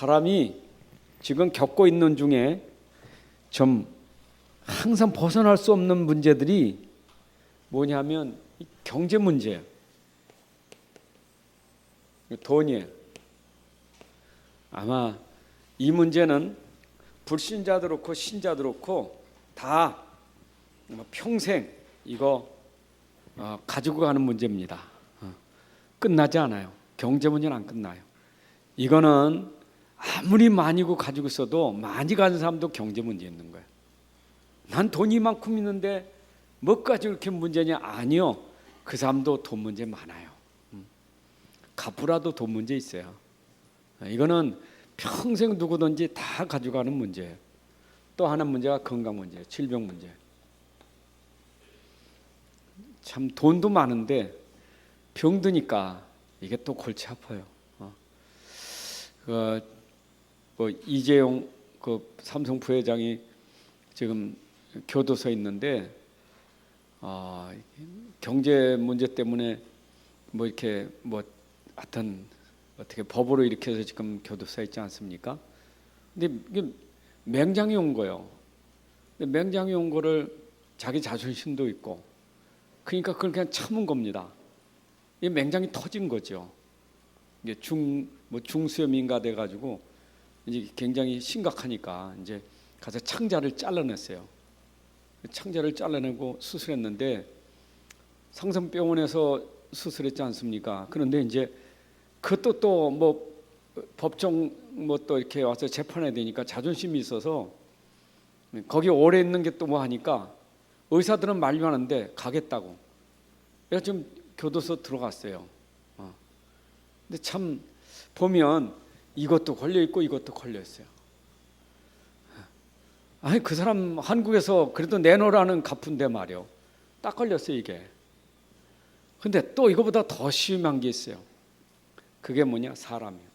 사람이 지금 겪고 있는 중에 좀 항상 벗어날 수 없는 문제들이 뭐냐면 경제 문제예요. 돈이에요. 아마 이 문제는 불신자도 그렇고 신자도 그렇고 다 평생 이거 가지고 가는 문제입니다. 끝나지 않아요. 경제 문제는 안 끝나요. 이거는 아무리 많이 가지고 있어도 많이 가진 사람도 경제 문제 있는 거예요. 난 돈이 이만큼 있는데 뭐까지 그렇게 문제냐? 아니요. 그 사람도 돈 문제 많아요. 가부라도 돈 문제 있어요. 이거는 평생 누구든지 다 가져가는 문제예요. 또 하나 문제가 건강 문제예요. 질병 문제. 참 돈도 많은데 병드니까 이게 또 골치 아파요. 이재용 삼성 부회장이 지금 교도소에 있는데 경제 문제 때문에 이렇게 하여튼 어떻게 법으로 이렇게 해서 지금 교도소에 있지 않습니까? 근데 이게 맹장이 온 거예요. 근데 맹장이 온 거를 자기 자존심도 있고 그러니까 그걸 그냥 참은 겁니다. 이 맹장이 터진 거죠. 이게 중수염인가 돼 가지고 이제 굉장히 심각하니까 이제 가서 창자를 잘라냈어요. 창자를 잘라내고 수술했는데 상성병원에서 수술했지 않습니까? 그런데 이제 그것도 또 법정 또 이렇게 와서 재판해야 되니까 자존심이 있어서 거기 오래 있는 게 또 뭐 하니까 의사들은 말려하는데 가겠다고. 그래서 지금 교도소 들어갔어요. 근데 참 보면 이것도 걸려 있고 이것도 걸려 있어요. 아니 그 사람 한국에서 그래도 내놓으라는 갚은데 말이요. 딱 걸렸어요 이게. 근데 또 이거보다 더 심한 게 있어요. 그게 뭐냐? 사람이요.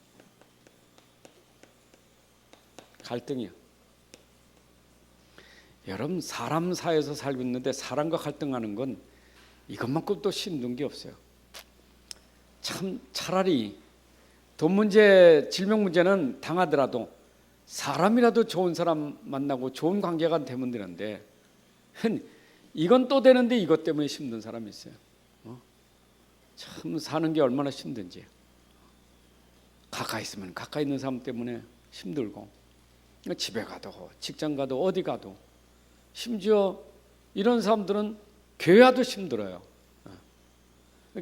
갈등이요. 여러분 사람 사이에서 살고 있는데 사람과 갈등하는 건 이것만큼 또 힘든 게 없어요. 참 차라리 돈 문제, 질병 문제는 당하더라도 사람이라도 좋은 사람 만나고 좋은 관계가 되면 되는데 이건 또 되는데 이것 때문에 힘든 사람이 있어요. 참 사는 게 얼마나 힘든지. 가까이 있으면 가까이 있는 사람 때문에 힘들고 집에 가도 직장 가도 어디 가도 심지어 이런 사람들은 교회 와도 힘들어요.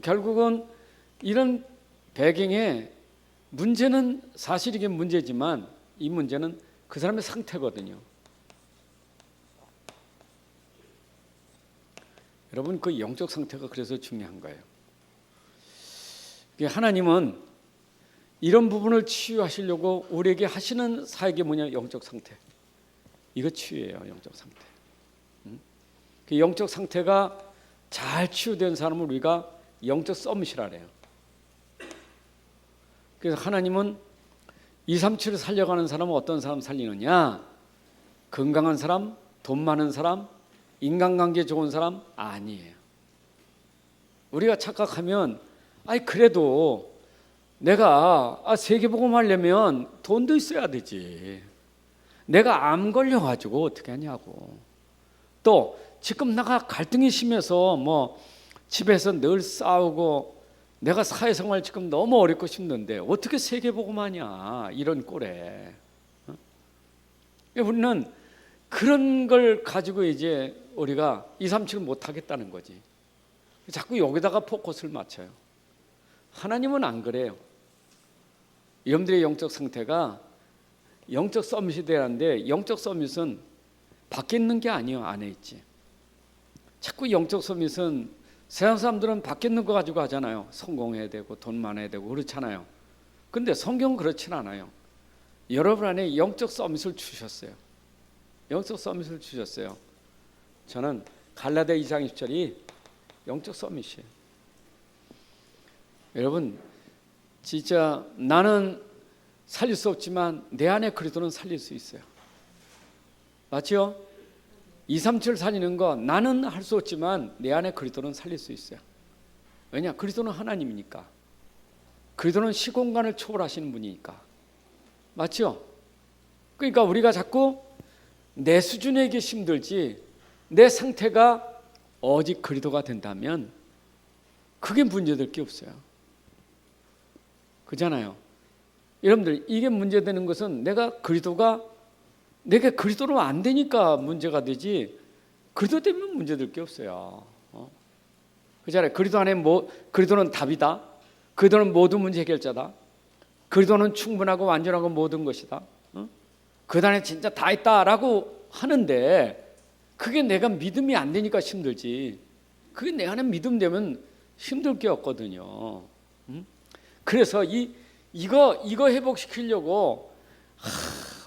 결국은 이런 배경에 문제는 사실 이게 문제지만 이 문제는 그 사람의 상태거든요. 여러분 그 영적 상태가 그래서 중요한 거예요. 하나님은 이런 부분을 치유하시려고 우리에게 하시는 사역이 뭐냐? 영적 상태. 이거 치유예요. 영적 상태. 그 영적 상태가 잘 치유된 사람을 우리가 영적 서밋이라 그래요. 그래서 하나님은 237을 살려가는 사람은 어떤 사람 살리느냐? 건강한 사람, 돈 많은 사람, 인간관계 좋은 사람 아니에요. 우리가 착각하면 그래도 내가 세계복음 하려면 돈도 있어야 되지. 내가 암 걸려가지고 어떻게 하냐고. 또 지금 내가 갈등이 심해서 집에서 늘 싸우고 내가 사회생활 지금 너무 어렵고 힘든데 어떻게 세계복음 하냐 이런 꼴에. 우리는 그런 걸 가지고 이제 우리가 237을 못하겠다는 거지. 자꾸 여기다가 포커스를 맞춰요. 하나님은 안 그래요. 여러분들의 영적 상태가 영적 서밋이 되는데 영적 서밋은 밖에 있는 게 아니에요. 안에 있지. 자꾸 영적 서밋은 세상 사람들은 밖에 있는 거 가지고 하잖아요. 성공해야 되고 돈 많아야 되고 그렇잖아요. 근데 성경은 그렇진 않아요. 여러분 안에 영적 서밋을 주셨어요. 영적 서밋을 주셨어요. 저는 갈라디아 2장 20절이 영적 서밋이에요. 여러분 진짜 나는 살릴 수 없지만 내 안에 그리스도는 살릴 수 있어요. 맞죠? 237 살리는 거 나는 할 수 없지만 내 안에 그리스도는 살릴 수 있어요. 왜냐? 그리스도는 하나님이니까. 그리스도는 시공간을 초월하시는 분이니까. 맞죠? 그러니까 우리가 자꾸 내 수준에 이게 힘들지 내 상태가 오직 그리스도가 된다면 그게 문제될 게 없어요. 그잖아요. 여러분들 이게 문제되는 것은 내가 그리스도로 안 되니까 문제가 되지 그리스도 때문에 문제될 게 없어요. 그잖아요. 그리스도 안에 그리스도는 답이다. 그리스도는 모든 문제 해결자다. 그리스도는 충분하고 완전하고 모든 것이다. 그 안에 진짜 다 있다라고 하는데 그게 내가 믿음이 안 되니까 힘들지. 그게 내 안에 믿음 되면 힘들 게 없거든요. 그래서 이거 회복시키려고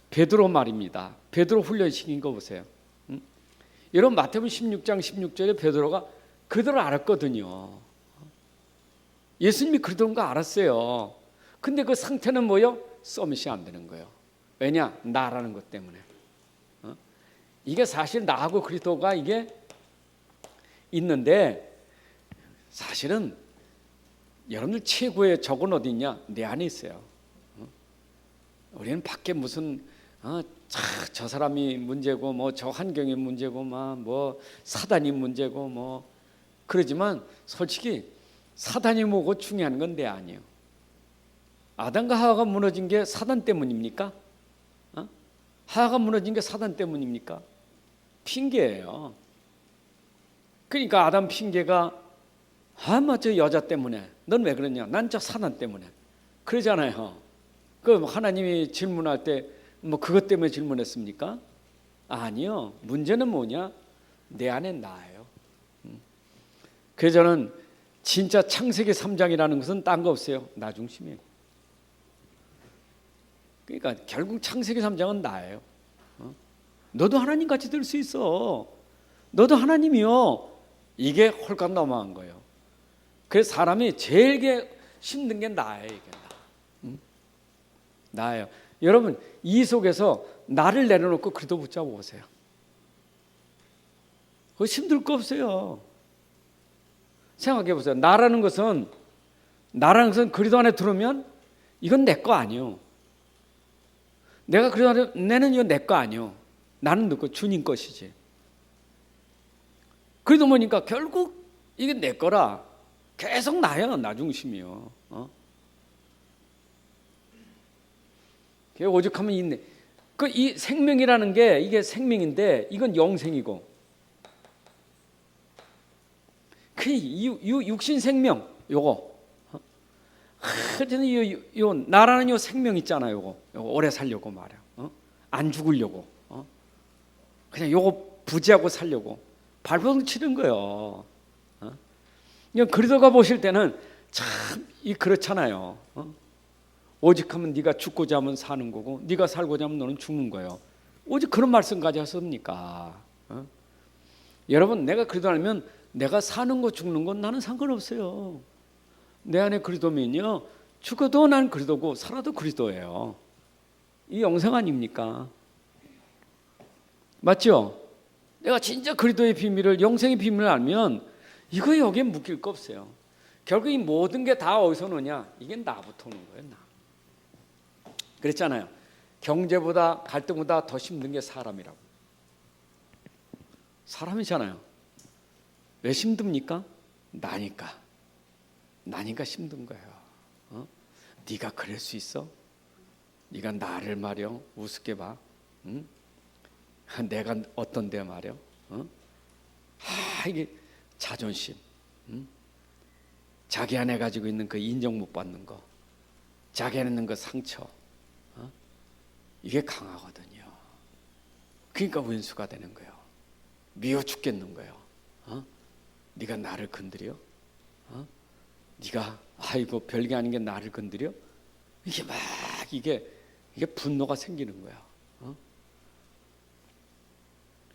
베드로 말입니다. 베드로 훈련시킨 거 보세요. 여러분 마태복음 16장 16절에 베드로가 그대로 알았거든요. 예수님이 그러던 거 알았어요. 근데 그 상태는 뭐요? 서밋이 안 되는 거예요. 왜냐? 나라는 것 때문에. 이게 사실 나하고 그리스도가 이게 있는데 사실은 여러분들 최고의 적은 어디 있냐? 내 안에 있어요. 우리는 밖에 무슨 저 사람이 문제고 뭐 저 환경이 문제고 뭐 사단이 문제고 뭐 그러지만 솔직히 사단이 뭐고 중요한 건 내 아니에요. 아담과 하와가 무너진 게 사단 때문입니까? 하와가 무너진 게 사단 때문입니까? 핑계예요. 그러니까 아담 핑계가 저 여자 때문에 넌 왜 그러냐? 난 저 사단 때문에 그러잖아요. 그 하나님이 질문할 때 뭐 그것 때문에 질문했습니까? 아니요. 문제는 뭐냐? 내 안에 나예요. 그래서 저는 진짜 창세기 3장이라는 것은 딴 거 없어요. 나 중심이에요. 그러니까 결국 창세기 3장은 나예요. 너도 하나님 같이 될 수 있어. 너도 하나님이요. 이게 홀값 넘어간 거예요. 그래서 사람이 제일 힘든 게 나예요. 이게 나예요. 여러분 이 속에서 나를 내려놓고 그리스도 붙잡아 보세요. 그거 힘들 거 없어요. 생각해 보세요. 나라는 것은 그리스도 안에 들어오면 이건 내 거 아니요. 내가 그리스도 안에 내는 이건 내 거 아니요. 나는 누구 주님 것이지. 그래도 뭐니까 결국 이게 내 거라 계속 나야 나 중심이요. 오죽하면 있네. 이 생명이라는 게 이게 생명인데 이건 영생이고 이 육신 생명 요거 요 나라는 요 생명 있잖아요. 요거 오래 살려고 말이야. 안 죽으려고. 그냥 요거 부지하고 살려고 발버둥 치는 거예요. 그리스도가 보실 때는 참 그렇잖아요. 오직하면 네가 죽고자 하면 사는 거고 네가 살고자 하면 너는 죽는 거예요. 오직 그런 말씀까지 하십니까? 여러분 내가 그리스도 알면 내가 사는 거 죽는 건 나는 상관없어요. 내 안에 그리스도면요 죽어도 난 그리스도고 살아도 그리스도예요. 이 영생 아닙니까? 맞죠? 내가 진짜 그리스도의 비밀을 영생의 비밀을 알면 이거 여기에 묶일 거 없어요. 결국 이 모든 게 다 어디서 오느냐? 이게 나부터 오는 거예요. 나. 그랬잖아요. 경제보다 갈등보다 더 힘든 게 사람이라고. 사람이잖아요. 왜 힘듭니까? 나니까 힘든 거예요. 네가 그럴 수 있어? 네가 나를 말이야 우습게 봐. 응? 내가 어떤데 말이야? 이게 자존심, 자기 안에 가지고 있는 그 인정 못 받는 거, 자기 안에 있는 그 상처, 이게 강하거든요. 그러니까 원수가 되는 거예요. 미워 죽겠는 거예요. 네가 나를 건드려? 네가 아이고 별게 아닌 게 나를 건드려? 이게 막 이게 분노가 생기는 거야.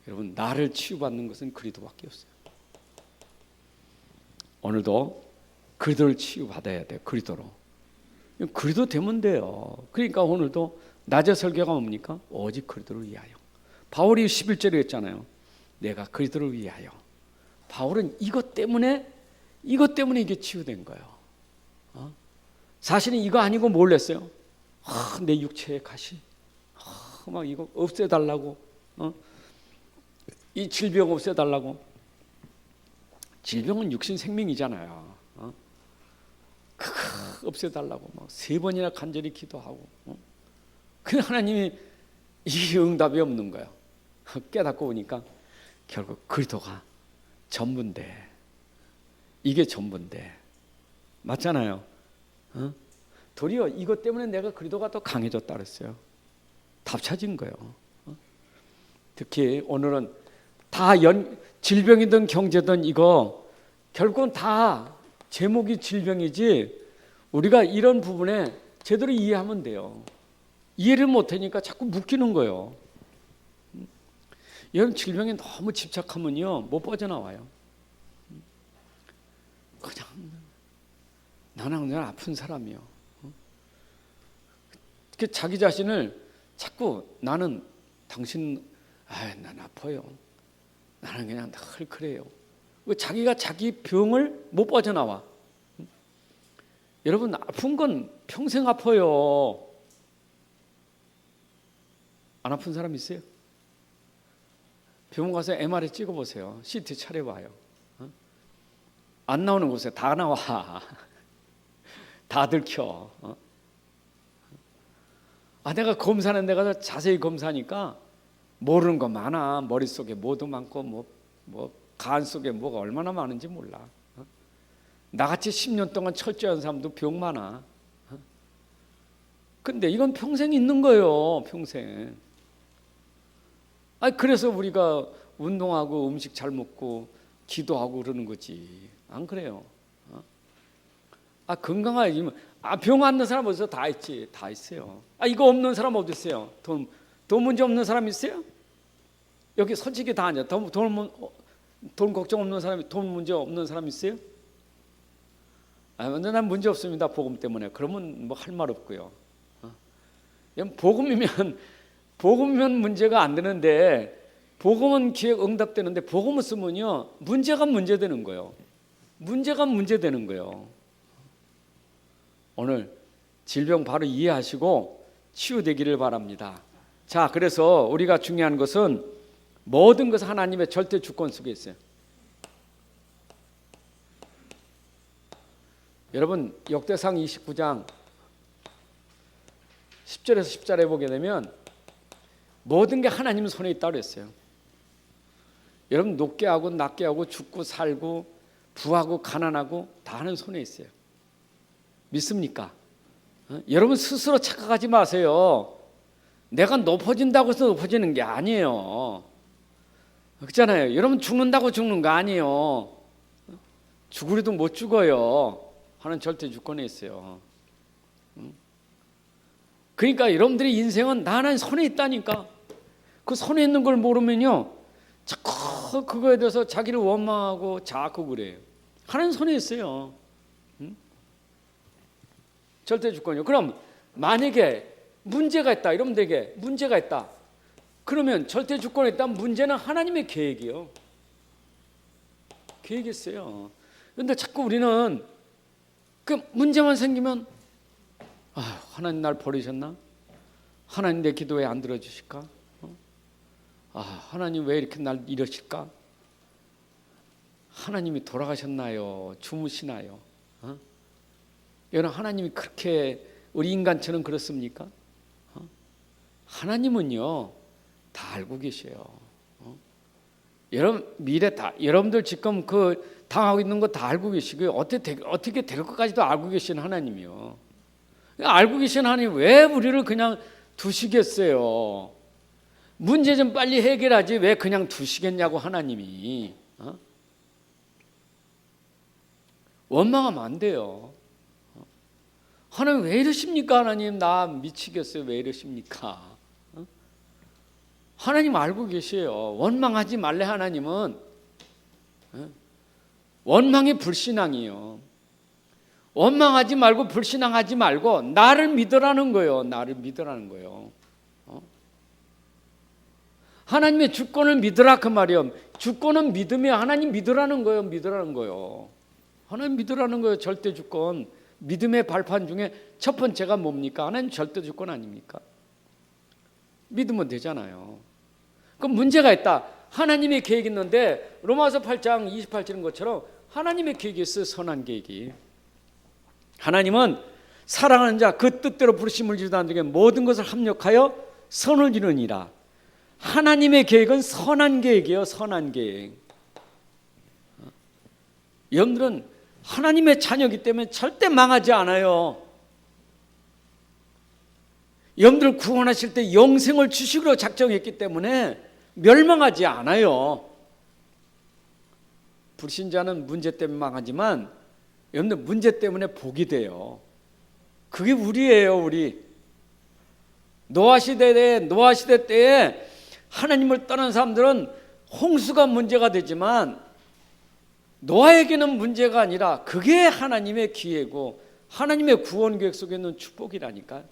여러분 나를 치유받는 것은 그리스도밖에 없어요. 오늘도 그리스도를 치유받아야 돼요. 그리스도 되면 돼요. 그러니까 오늘도 낮의 설교가 뭡니까? 오직 그리스도를 위하여. 바울이 11절에 했잖아요. 내가 그리스도를 위하여. 바울은 이것 때문에 이게 치유된 거예요. 사실은 이거 아니고 뭘 했어요? 내 육체의 가시, 막 이거 없애달라고, 이 질병 없애달라고. 질병은 육신 생명이잖아요. 없애달라고 막 3번이나 간절히 기도하고. 근데 하나님이 이 응답이 없는 거예요. 깨닫고 보니까 결국 그리스도가 전부인데, 이게 전부인데, 맞잖아요. 도리어 이것 때문에 내가 그리스도가 더 강해졌다 그랬어요. 답 찾은 거예요. 특히 오늘은 다 질병이든 경제든 이거 결국은 다 제목이 질병이지, 우리가 이런 부분에 제대로 이해하면 돼요. 이해를 못하니까 자꾸 묶이는 거예요. 이런 질병에 너무 집착하면요 못 빠져나와요. 그냥 나는 그냥 아픈 사람이요. 자기 자신을 자꾸 나는 당신, 난 아파요. 나는 그냥 늘 그래요. 자기가 자기 병을 못 빠져나와. 여러분, 아픈 건 평생 아파요. 안 아픈 사람 있어요? 병원 가서 MRI 찍어보세요. CT 차려봐요. 안 나오는 곳에 다 나와. 다 들켜. 내가 검사는 내가 자세히 검사하니까 모르는 거 많아. 머릿속에 뭐도 많고 간 속에 뭐가 얼마나 많은지 몰라. 나같이 10년 동안 철저한 사람도 병 많아. 근데 이건 평생 있는 거예요. 평생. 그래서 우리가 운동하고 음식 잘 먹고 기도하고 그러는 거지. 안 그래요? 건강하지. 병 안 난 사람 어디서 다 있지. 다 있어요. 이거 없는 사람 어디 있어요? 돈 문제 없는 사람 있어요? 여기 솔직히 다 아니야. 돈 걱정 없는 사람이, 돈 문제 없는 사람 있어요? 근데 난 문제 없습니다. 복음 때문에. 그러면 뭐 할 말 없고요. 복음이면 문제가 안 되는데, 복음은 기획 응답되는데 복음을 쓰면요 문제가 문제되는 거예요. 문제가 문제되는 거예요. 오늘 질병 바로 이해하시고 치유되기를 바랍니다. 자, 그래서 우리가 중요한 것은 모든 것은 하나님의 절대 주권 속에 있어요. 여러분, 역대상 29장 10절에서 10절에 보게 되면 모든 게 하나님 손에 있다고 그랬어요. 여러분, 높게 하고 낮게 하고 죽고 살고 부하고 가난하고 다 하는 손에 있어요. 믿습니까? 여러분 스스로 착각하지 마세요. 내가 높아진다고 해서 높아지는 게 아니에요. 그렇잖아요. 여러분 죽는다고 죽는 거 아니에요. 죽으려도 못 죽어요. 하는 절대 주권에 있어요. 그러니까 여러분들의 인생은 나 하나님 손에 있다니까. 그 손에 있는 걸 모르면요 자꾸 그거에 대해서 자기를 원망하고 자꾸 그래요. 하나님 손에 있어요. 절대 주권이요. 그럼 만약에 문제가 있다, 여러분들에게 문제가 있다, 그러면 절대 주권에 있다면 문제는 하나님의 계획이요. 계획이 있어요. 그런데 자꾸 우리는 그 문제만 생기면 하나님 날 버리셨나? 하나님 내 기도 왜 안 들어주실까? 하나님 왜 이렇게 날 이러실까? 하나님이 돌아가셨나요? 주무시나요? 여러분, 하나님이 그렇게 우리 인간처럼 그렇습니까? 하나님은요 다 알고 계셔요. 여러분 미래 다, 여러분들 지금 그 당하고 있는 거 다 알고 계시고요. 어떻게 될 것까지도 알고 계시는 하나님이요. 알고 계신 하나님 왜 우리를 그냥 두시겠어요? 문제 좀 빨리 해결하지 왜 그냥 두시겠냐고 하나님이. 원망하면 안 돼요. 하나님 왜 이러십니까? 하나님 나 미치겠어요. 왜 이러십니까? 하나님 알고 계세요. 원망하지 말래. 하나님은 원망이 불신앙이에요. 원망하지 말고 불신앙하지 말고 나를 믿으라는 거예요. 나를 믿으라는 거예요. 하나님의 주권을 믿으라 그 말이요. 주권은 믿으면 하나님 믿으라는 거예요. 믿으라는 거예요. 하나님 믿으라는 거예요. 절대 주권. 믿음의 발판 중에 첫 번째가 뭡니까? 하나님 절대 주권 아닙니까? 믿으면 되잖아요. 그럼 문제가 있다. 하나님의 계획이 있는데 로마서 8장 28절인 것처럼 하나님의 계획이 있어요. 선한 계획이. 하나님은 사랑하는 자 그 뜻대로 부르심을 지르다는 중에 모든 것을 합력하여 선을 이루니라. 하나님의 계획은 선한 계획이에요. 선한 계획. 여러분들은 하나님의 자녀이기 때문에 절대 망하지 않아요. 여러분들 구원하실 때 영생을 주식으로 작정했기 때문에 멸망하지 않아요. 불신자는 문제 때문에 망하지만 여러분들 문제 때문에 복이 돼요. 그게 우리예요. 우리 노아 시대 때에 하나님을 떠난 사람들은 홍수가 문제가 되지만 노아에게는 문제가 아니라 그게 하나님의 기회고 하나님의 구원 계획 속에 있는 축복이라니까.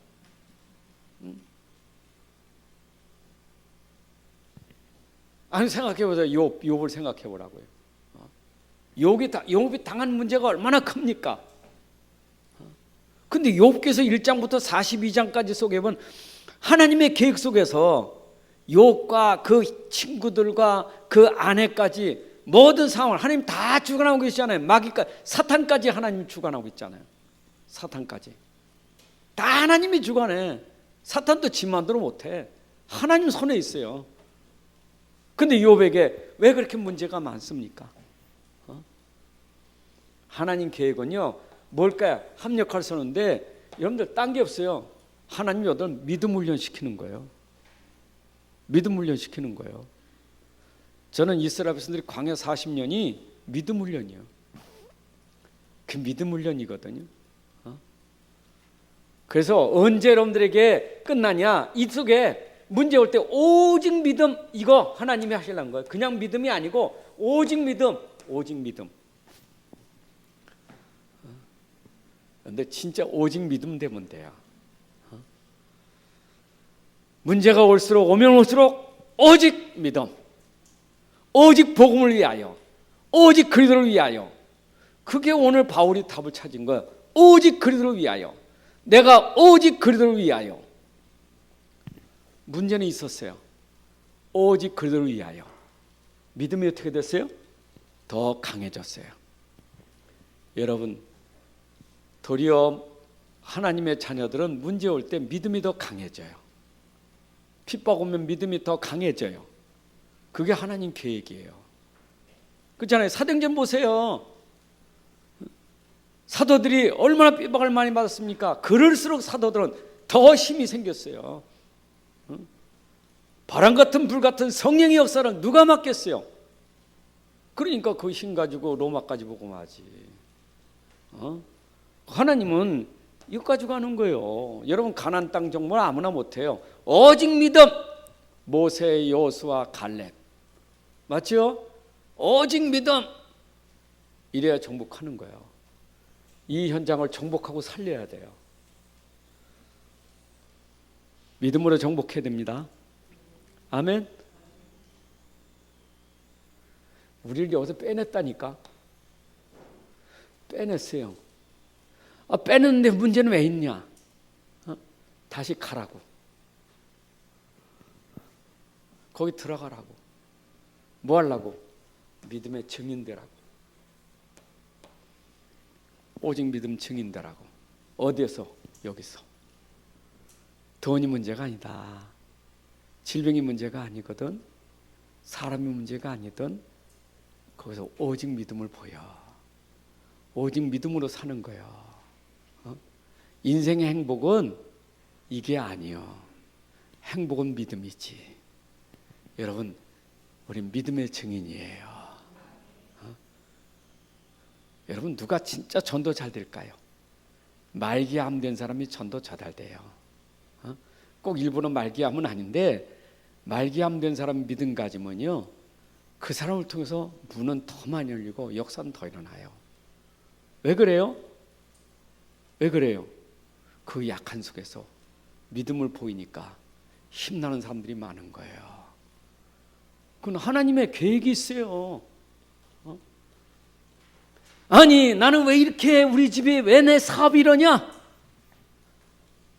아니 생각해보세요. 욥을 생각해보라고요. 욥이 당한 문제가 얼마나 큽니까? 근데 욥기서 1장부터 42장까지 속에 보면 하나님의 계획 속에서 욥과 그 친구들과 그 아내까지 모든 상황을 하나님 다 주관하고 계시잖아요. 마귀까지, 사탄까지 하나님 주관하고 있잖아요. 사탄까지 다 하나님이 주관해. 사탄도 지 마음대로 못해. 하나님 손에 있어요. 근데 욥에게 왜 그렇게 문제가 많습니까? 하나님 계획은요 뭘까요? 합력할 수 있는데 여러분들 딴 게 없어요. 하나님 여러분 믿음 훈련시키는 거예요. 믿음 훈련시키는 거예요. 저는 이스라엘 백성들이 광야 40년이 믿음 훈련이에요. 그 믿음 훈련이거든요. 그래서 언제 여러분들에게 끝나냐? 이 속에 문제 올 때 오직 믿음, 이거 하나님이 하시려는 거예요. 그냥 믿음이 아니고 오직 믿음, 오직 믿음. 근데 진짜 오직 믿음 되면 돼요. 문제가 오면 올수록 오직 믿음, 오직 복음을 위하여, 오직 그리스도를 위하여. 그게 오늘 바울이 답을 찾은 거예요. 오직 그리스도를 위하여. 내가 오직 그리스도를 위하여. 문제는 있었어요. 오직 그리스도를 위하여. 믿음이 어떻게 됐어요? 더 강해졌어요. 여러분, 도리어 하나님의 자녀들은 문제 올 때 믿음이 더 강해져요. 핍박 오면 믿음이 더 강해져요. 그게 하나님 계획이에요. 그렇잖아요. 사도행전 보세요. 사도들이 얼마나 핍박을 많이 받았습니까? 그럴수록 사도들은 더 힘이 생겼어요. 바람 같은 불 같은 성령의 역사를 누가 맡겠어요? 그러니까 그 힘 가지고 로마까지 보고 마지. 하나님은 이거 가지고 하는 거예요. 여러분 가나안 땅 정말 아무나 못해요. 오직 믿음. 모세, 여호수아, 갈렙. 맞죠? 오직 믿음. 이래야 정복하는 거예요. 이 현장을 정복하고 살려야 돼요. 믿음으로 정복해야 됩니다. 아멘. 우리를 여기서 빼냈다니까. 빼냈어요. 빼냈는데 문제는 왜 있냐? 다시 가라고. 거기 들어가라고. 뭐 하려고? 믿음의 증인되라고. 오직 믿음 증인되라고. 어디에서? 여기서. 돈이 문제가 아니다. 질병이 문제가 아니거든. 사람이 문제가 아니든 거기서 오직 믿음을 보여. 오직 믿음으로 사는 거예요. 인생의 행복은 이게 아니요. 행복은 믿음이지. 여러분, 우린 믿음의 증인이에요. 여러분, 누가 진짜 전도 잘 될까요? 말기암 된 사람이 전도 잘 돼요. 꼭 일본은 말기암은 아닌데 말기암 된 사람 믿음 가지면요, 그 사람을 통해서 문은 더 많이 열리고 역사는 더 일어나요. 왜 그래요? 왜 그래요? 그 약한 속에서 믿음을 보이니까 힘나는 사람들이 많은 거예요. 그건 하나님의 계획이 있어요. 아니 나는 왜 이렇게 우리 집이 왜 내 사업이 이러냐?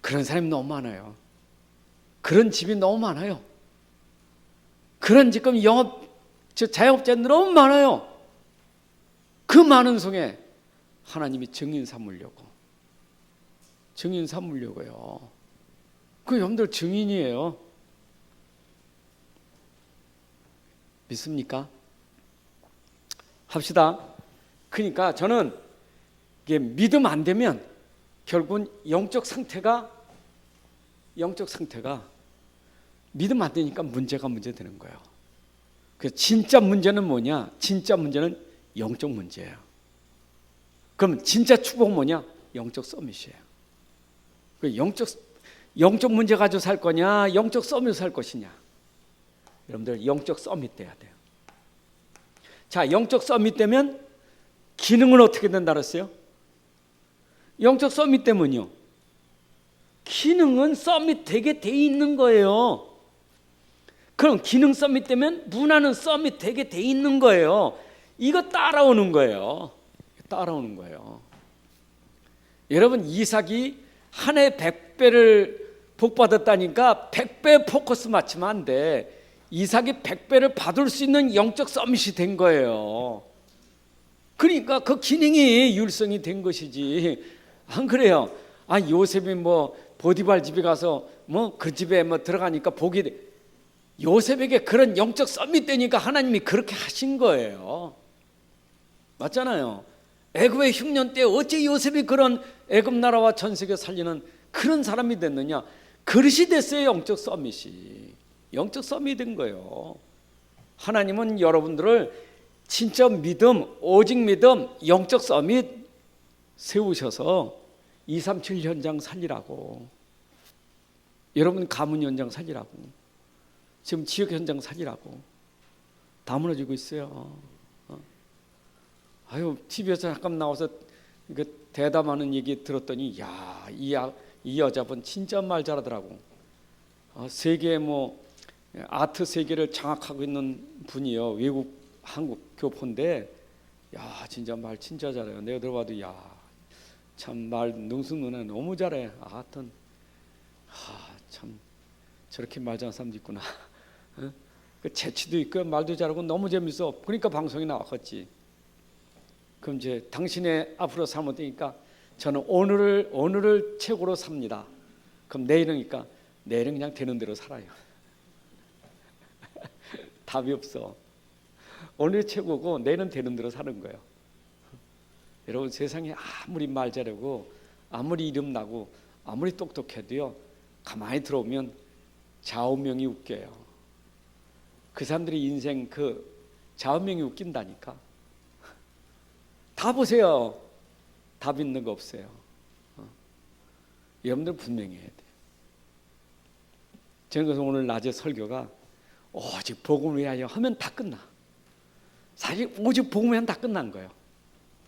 그런 사람이 너무 많아요. 그런 집이 너무 많아요. 그런 지금 자영업자들 너무 많아요. 그 많은 속에 하나님이 증인 삼으려고요. 그 여러분들 증인이에요. 믿습니까? 합시다. 그러니까 저는 이게 믿음 안 되면 결국은 영적 상태가 믿음 안 되니까 문제 되는 거예요. 그래서 진짜 문제는 뭐냐? 진짜 문제는 영적 문제예요. 그럼 진짜 축복은 뭐냐? 영적 서밋이에요. 영적 문제 가지고 살 거냐? 영적 서밋 살 것이냐? 여러분들 영적 서밋 돼야 돼요. 자, 영적 서밋 되면 기능은 어떻게 된다 그랬어요? 영적 서밋 되면요, 기능은 서밋 되게 돼 있는 거예요. 그럼 기능 서밋 되면 문화는 서밋 되게 돼 있는 거예요. 이거 따라오는 거예요. 여러분 이삭이 한 해 100배를 복 받았다니까 100배 포커스 맞추면 안 돼. 이삭이 100배를 받을 수 있는 영적 서밋이 된 거예요. 그러니까 그 기능이 율성이 된 것이지. 안 그래요? 아, 요셉이 보디발 집에 가서 그 집에 들어가니까 복이 돼. 요셉에게 그런 영적 서밋 되니까 하나님이 그렇게 하신 거예요. 맞잖아요. 애굽의 흉년 때 어째 요셉이 그런 애굽 나라와 전 세계 살리는 그런 사람이 됐느냐? 그릇이 됐어요. 영적 서밋이 된 거예요. 하나님은 여러분들을 진짜 믿음, 오직 믿음, 영적 서밋 세우셔서 237 현장 살리라고. 여러분 가문 현장 살리라고. 지금 지역 현장 살리라고. 다 무너지고 있어요. TV에서 잠깐 나와서 대담하는 얘기 들었더니 이 여자분 진짜 말 잘하더라고. 세계 아트 세계를 장악하고 있는 분이요. 외국 한국 교포인데 진짜 말 진짜 잘해요. 내가 들어봐도 참 말 능수능란해. 너무 잘해. 하여튼 참 저렇게 말 잘하는 사람도 있구나. 그 재치도 있고 말도 잘하고 너무 재밌어. 그러니까 방송에 나왔겠지. 그럼 이제 당신의 앞으로 살면 되니까 저는 오늘을 최고로 삽니다. 그럼 내일은 그냥 되는 대로 살아요. 답이 없어. 오늘이 최고고 내일은 되는 대로 사는 거예요. 여러분 세상에 아무리 말 잘하고 아무리 이름 나고 아무리 똑똑해도요, 가만히 들어오면 좌우명이 웃겨요. 그 사람들의 인생 좌우명이 웃긴다니까. 다 보세요. 답 있는 거 없어요. 여러분들 분명히 해야 돼요. 저는 그래서 오늘 낮에 설교가 오직 복음을 위하여 하면 다 끝나. 사실 오직 복음을 위하면 다 끝난 거예요.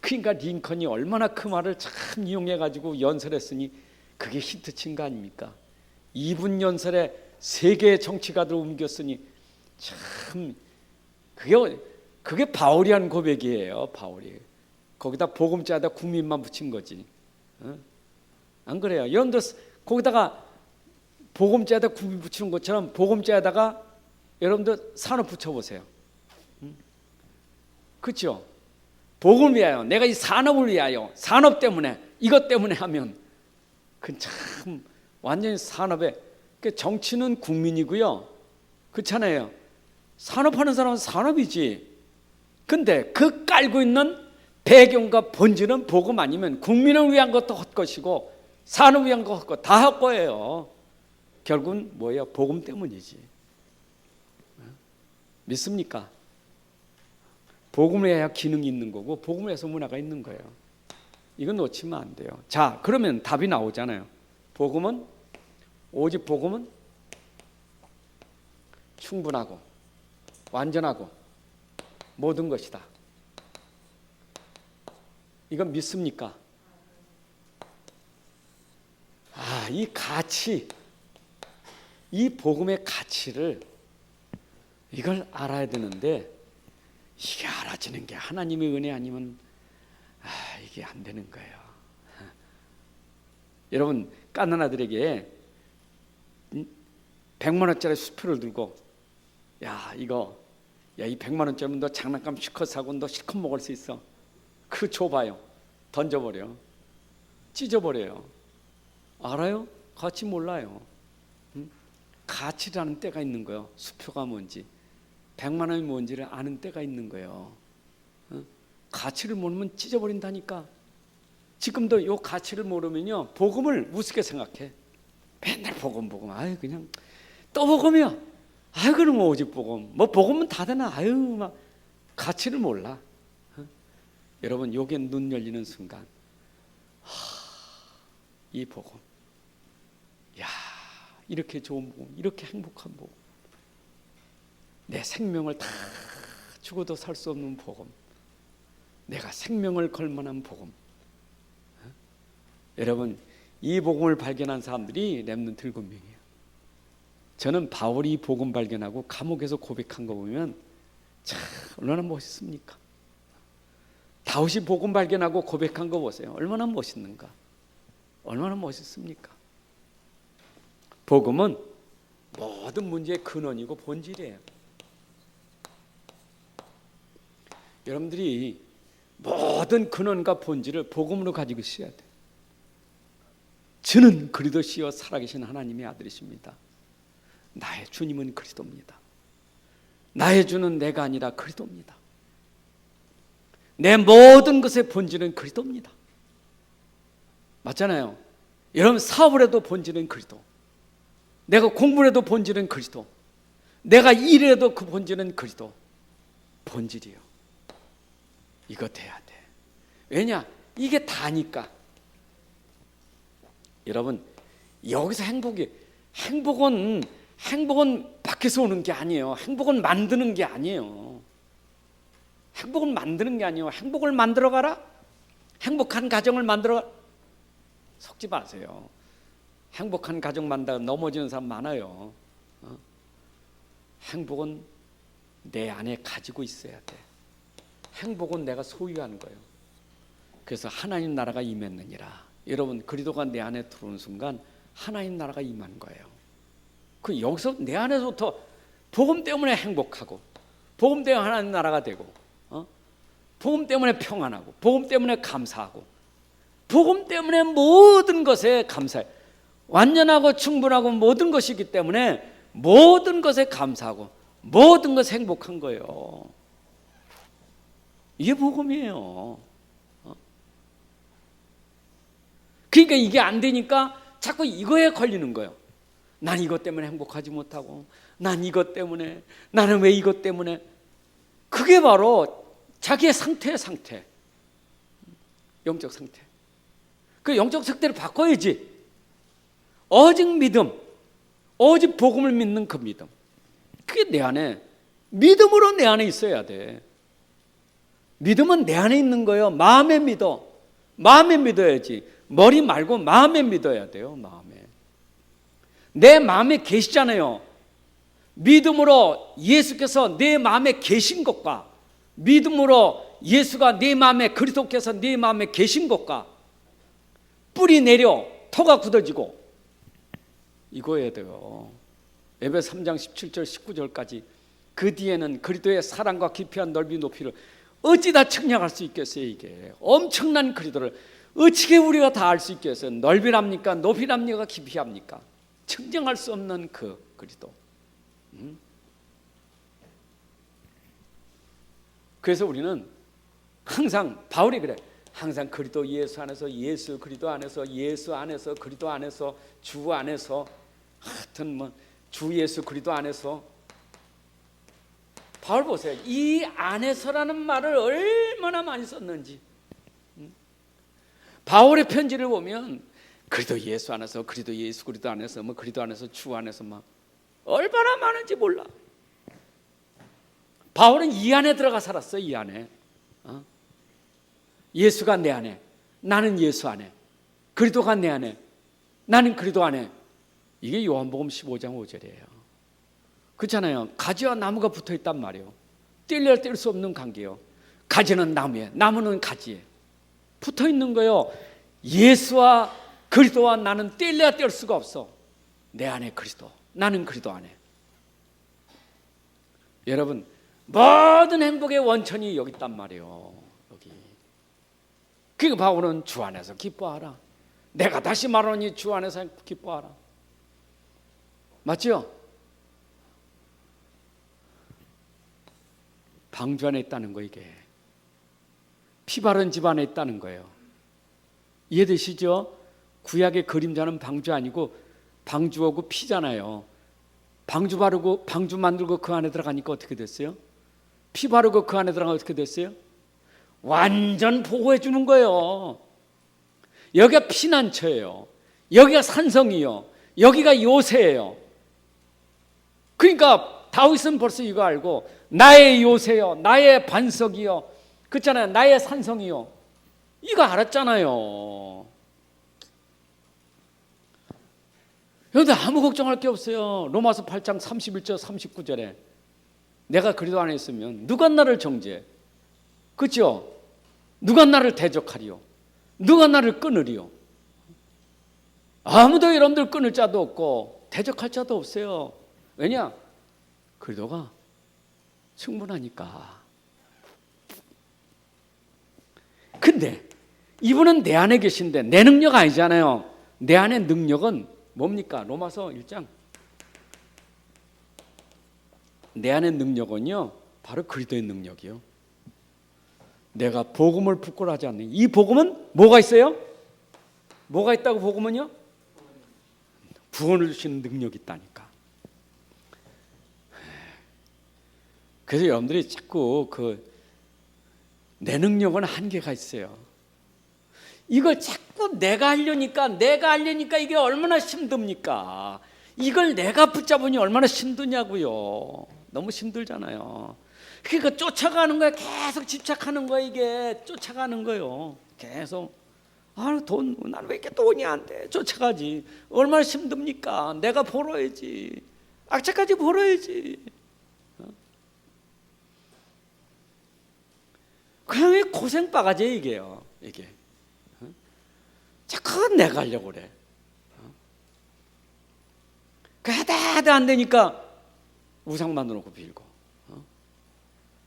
그러니까 링컨이 얼마나 그 말을 참 이용해가지고 연설했으니 그게 히트친 거 아닙니까? 2분 연설에 세계의 정치가들 옮겼으니 참 그게 바울이 한 고백이에요. 바울이. 거기다 복음자에다 국민만 붙인 거지. 안 그래요? 여러분들 거기다가 복음자에다 국민 붙이는 것처럼 복음자에다가 여러분들 산업 붙여보세요. 그렇죠? 복음을 위하여, 내가 이 산업을 위하여, 산업 때문에, 이것 때문에 하면 그 참 완전히 산업에, 정치는 국민이고요. 그렇잖아요. 산업하는 사람은 산업이지. 근데 그 깔고 있는 배경과 본질은 복음 아니면 국민을 위한 것도 헛것이고 산업을 위한 것도 다 헛거예요. 결국은 뭐예요? 복음 때문이지. 믿습니까? 복음을 해야 기능이 있는 거고 복음을 해서 문화가 있는 거예요. 이건 놓치면 안 돼요. 자, 그러면 답이 나오잖아요. 오직 복음은 충분하고 완전하고 모든 것이다. 이건 믿습니까? 이 가치, 이 복음의 가치를 이걸 알아야 되는데 이게 알아지는 게 하나님의 은혜 아니면 이게 안 되는 거예요. 여러분, 깐난 아들에게 100만 원짜리 수표를 들고 이 100만 원짜리면 너 장난감 실컷 사고 너 실컷 먹을 수 있어. 그 줘봐요. 던져버려. 찢어버려요. 알아요? 가치 몰라요. 가치를 아는 때가 있는 거예요. 수표가 뭔지 100만 원이 뭔지를 아는 때가 있는 거예요. 가치를 모르면 찢어버린다니까. 지금도 요 가치를 모르면요 복음을 우습게 생각해. 맨날 복음 아유 그냥 또 복음이야. 아유 그럼 오직 복음. 뭐 복음은 다 되나. 아유 막 가치를 몰라. 여러분 요게 눈 열리는 순간 이 복음, 야 이렇게 좋은 복음, 이렇게 행복한 복음, 내 생명을 다 죽어도 살 수 없는 복음, 내가 생명을 걸 만한 복음. 여러분 이 복음을 발견한 사람들이 렘넌트 7명이에요. 저는 바울이 복음 발견하고 감옥에서 고백한 거 보면 참 얼마나 멋있습니까? 다윗이 복음 발견하고 고백한 거 보세요. 얼마나 멋있는가? 얼마나 멋있습니까? 복음은 모든 문제의 근원이고 본질이에요. 여러분들이 모든 근원과 본질을 복음으로 가지고 있어야 돼요. 저는 그리스도시여 살아계신 하나님의 아들이십니다. 나의 주님은 그리스도입니다. 나의 주는 내가 아니라 그리스도입니다. 내 모든 것의 본질은 그리스도입니다. 맞잖아요. 여러분 사업을 해도 본질은 그리스도. 내가 공부를 해도 본질은 그리스도. 내가 일을 해도 그 본질은 그리스도. 본질이요. 이거 돼야 돼. 왜냐? 이게 다니까. 여러분 여기서 행복은 밖에서 오는 게 아니에요. 행복은 만드는 게 아니에요. 행복을 만드는 게 아니에요. 행복을 만들어 가라. 행복한 가정을 만들어 가라. 속지 마세요. 행복한 가정 만들다가 넘어지는 사람 많아요. 행복은 내 안에 가지고 있어야 돼. 행복은 내가 소유하는 거예요. 그래서 하나님 나라가 임했느니라. 여러분 그리스도가 내 안에 들어오는 순간 하나님 나라가 임한 거예요. 그 여기서 내 안에서부터 복음 때문에 행복하고, 복음 때문에 하나님 나라가 되고, 복음 때문에 평안하고, 복음 때문에 감사하고, 복음 때문에 모든 것에 감사해. 완전하고 충분하고 모든 것이기 때문에 모든 것에 감사하고 모든 것에 행복한 거예요. 이게 복음이에요. 그러니까 이게 안 되니까 자꾸 이거에 걸리는 거예요. 난 이것 때문에 행복하지 못하고, 난 이것 때문에, 나는 왜 이것 때문에. 그게 바로 자기의 상태. 영적 상태. 그 영적 상태를 바꿔야지. 오직 믿음, 오직 복음을 믿는 그 믿음. 그게 내 안에, 믿음으로 내 안에 있어야 돼. 믿음은 내 안에 있는 거예요. 마음에 믿어. 마음에 믿어야지. 머리 말고 마음에 믿어야 돼요. 마음에. 내 마음에 계시잖아요. 믿음으로 예수께서 내 마음에 계신 것과, 믿음으로 예수가 내 마음에, 그리스도께서 내 마음에 계신 것과, 뿌리 내려 토가 굳어지고 이거여야 돼요. 에베소 3장 17절 19절까지 그 뒤에는 그리스도의 사랑과 깊이한 넓이 높이를 어찌다 측량할 수 있겠어요. 이게 엄청난 그리스도를 어떻게 우리가 다 알 수 있겠어요. 넓이랍니까? 높이랍니까? 깊이랍니까? 측정할 수 없는 그 그리스도. 그래서 우리는 항상 바울이 그래. 항상 그리스도 예수 안에서, 예수 그리스도 안에서, 예수 안에서, 그리스도 안에서, 주 안에서, 하여튼 뭐 주 예수 그리스도 안에서. 바울 보세요. 이 안에서라는 말을 얼마나 많이 썼는지. 바울의 편지를 보면 그리스도 예수 안에서, 그리스도 예수 그리스도 안에서, 뭐 그리스도 안에서, 주 안에서 막 얼마나 많은지 몰라. 바울은 이 안에 들어가 살았어. 이 안에. 예수가 내 안에, 나는 예수 안에, 그리스도가 내 안에, 나는 그리스도 안에. 이게 요한복음 15장 5절이에요. 그렇잖아요. 가지와 나무가 붙어있단 말이에요. 뗄래야 뗄 수 없는 관계예요. 가지는 나무에, 나무는 가지에. 붙어 있는 거예요. 예수와 그리스도와 나는 뗄래야 뗄 수가 없어. 내 안에 그리스도, 나는 그리스도 안에. 여러분, 모든 행복의 원천이 여기 있단 말이에요. 여기. 그 바울은 주 안에서 기뻐하라. 내가 다시 말하노니 주 안에서 기뻐하라. 맞죠? 방주 안에 있다는 거, 이게 피 바른 집 안에 있다는 거예요. 이해되시죠? 구약의 그림자는 방주 아니고 방주하고 피잖아요. 방주 바르고 방주 만들고 그 안에 들어가니까 어떻게 됐어요? 피 바르고 그 안에 들어가면 어떻게 됐어요? 완전 보호해 주는 거예요. 여기가 피난처예요. 여기가 산성이요. 여기가 요새예요. 그러니까 다윗은 벌써 이거 알고 나의 요새요, 나의 반석이요, 그렇잖아요, 나의 산성이요. 이거 알았잖아요. 그런데 아무 걱정할 게 없어요. 로마서 8장 31절 39절에 내가 그리스도 안에 있으면 누가 나를 정죄해? 그렇죠? 누가 나를 대적하리요? 누가 나를 끊으리요? 아무도 여러분들 끊을 자도 없고 대적할 자도 없어요. 왜냐? 그리스도가 충분하니까. 근데 이분은 내 안에 계신데 내 능력 아니잖아요. 내 안의 능력은 뭡니까? 로마서 1장. 내 안의 능력은요, 바로 그리스도의 능력이요. 내가 복음을 부끄러워하지 않는, 이 복음은 뭐가 있어요? 뭐가 있다고? 복음은요, 구원을 주시는 능력이 있다니까. 그래서 여러분들이 자꾸 내 능력은 한계가 있어요. 이걸 자꾸 내가 하려니까 이게 얼마나 힘듭니까? 이걸 내가 붙잡으니 얼마나 힘드냐고요. 너무 힘들잖아요. 그러니까 쫓아가는 거예요. 계속 집착하는 거예요. 이게 쫓아가는 거예요. 계속. 난 왜 이렇게 돈이 안 돼? 쫓아가지. 얼마나 힘듭니까? 내가 벌어야지. 악착까지 벌어야지. 그냥 고생 바가지 이게요. 이게 자꾸 내가 하려고 그래. 하다 안 되니까 우상 만들어놓고 빌고,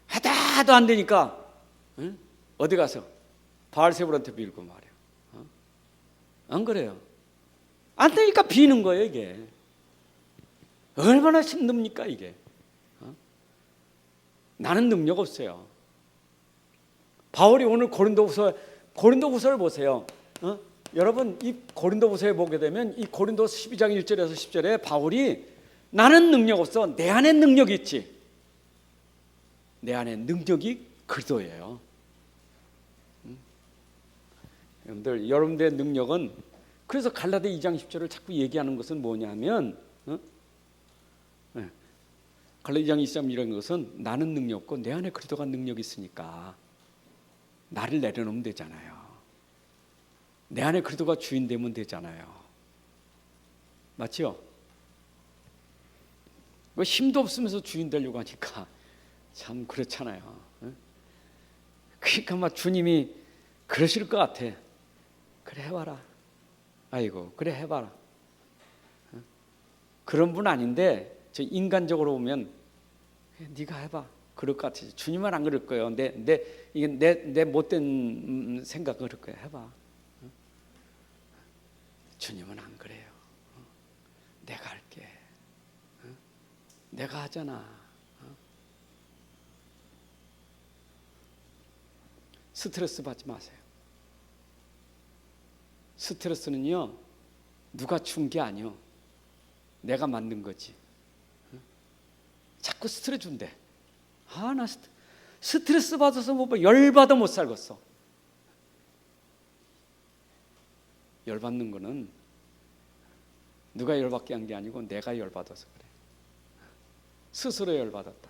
하다도 안 되니까 어디 가서 바알세불한테 빌고 말이야. 안 그래요? 안 되니까 비는 거예요. 이게 얼마나 힘듭니까 이게. 나는 능력 없어요. 바울이 오늘 고린도후서를 보세요. 여러분 이 고린도후서에 보게 되면 이 고린도 12장 1절에서 10절에 바울이 나는 능력 없어. 내 안에 능력이 있지. 내 안에 능력이 그리스도예요. 여러분들의 능력은, 그래서 갈라디아 2장 10절을 자꾸 얘기하는 것은 뭐냐면, 갈라디아 2장 20절 이런 것은 나는 능력 없고 내 안에 그리스도가 능력이 있으니까 나를 내려놓으면 되잖아요. 내 안에 그리스도가 주인 되면 되잖아요. 맞죠? 뭐 힘도 없으면서 주인 되려고 하니까 참 그렇잖아요. 그러니까 막 주님이 그러실 것 같아. 그래 해봐라. 아이고 그래 해봐라. 그런 분 아닌데 저 인간적으로 보면 네가 해봐. 그럴 것 같아요. 주님은 안 그럴 거예요. 이게 내 못된 생각 그럴 거예요. 해봐. 주님은 안 그래요. 내가 할게. 내가 하잖아. 스트레스 받지 마세요. 스트레스는요, 누가 준 게 아니요. 내가 만든 거지. 자꾸 스트레스 준대. 나 스트레스 받아서 열받아 못 살겠어. 열받는 거는 누가 열받게 한 게 아니고 내가 열받아서 그래. 스스로 열받았다.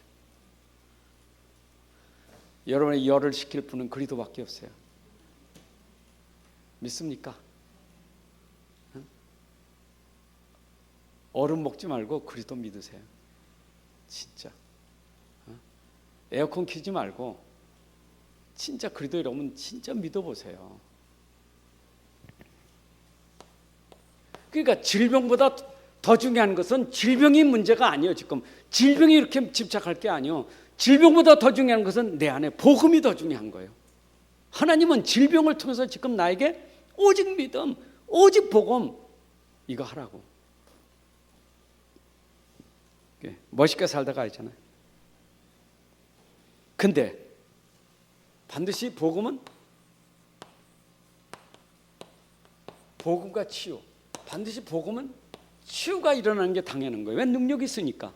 여러분의 열을 식힐 분은 그리스도밖에 없어요. 믿습니까? 얼음 먹지 말고 그리스도 믿으세요. 진짜. 에어컨 켜지 말고 진짜 그리스도 여러분 진짜 믿어보세요. 그러니까 질병보다 더 중요한 것은 질병이 문제가 아니에요. 지금 질병이 이렇게 집착할 게 아니에요. 질병보다 더 중요한 것은 내 안에 복음이 더 중요한 거예요. 하나님은 질병을 통해서 지금 나에게 오직 믿음, 오직 복음 이거 하라고. 멋있게 살다가 있잖아요. 근데 반드시 복음은 복음과 치유, 반드시 복음은 치유가 일어나는 게 당연한 거예요. 왜? 능력이 있으니까.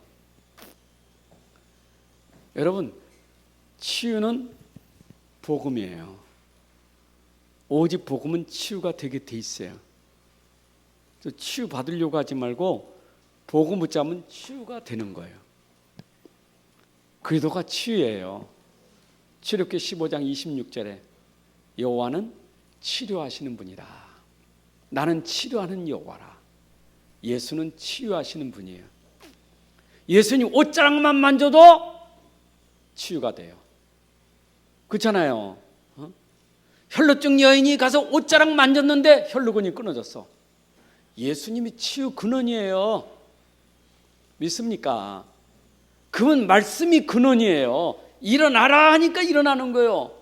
여러분, 치유는 복음이에요. 오직 복음은 치유가 되게 돼 있어요. 치유 받으려고 하지 말고 복음 붙잡으면 치유가 되는 거예요. 그리스도가 치유예요. 출애굽기 15장 26절에 여호와는 치료하시는 분이라. 나는 치료하는 여호와라. 예수는 치유하시는 분이에요. 예수님 옷자락만 만져도 치유가 돼요. 그렇잖아요. 혈루증 여인이 가서 옷자락 만졌는데 혈루근이 끊어졌어. 예수님이 치유 근원이에요. 믿습니까? 그분 말씀이 근원이에요. 일어나라 하니까 일어나는 거예요.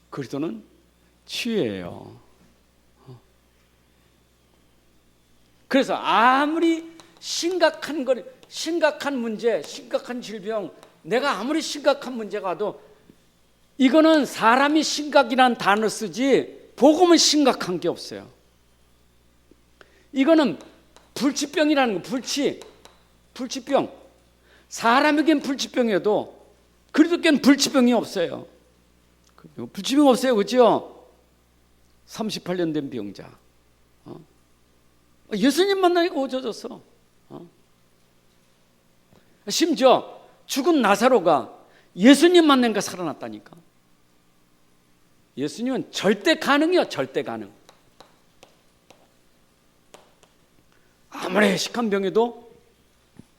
그리스도는 치유예요. 그래서 아무리 심각한 문제, 심각한 질병, 내가 아무리 심각한 문제가 와도 이거는 사람이 심각이라는 단어를 쓰지 복음은 심각한 게 없어요. 이거는 불치병이라는 거, 불치병. 사람에겐 불치병이어도 그리스도께는 불치병이 없어요. 불치병 없어요, 그렇죠? 38년 된 병자. 예수님 만나니까 고쳐졌어. 심지어 죽은 나사로가 예수님 만나니까 살아났다니까. 예수님은 절대 가능이요, 절대 가능. 아무리 해식한 병에도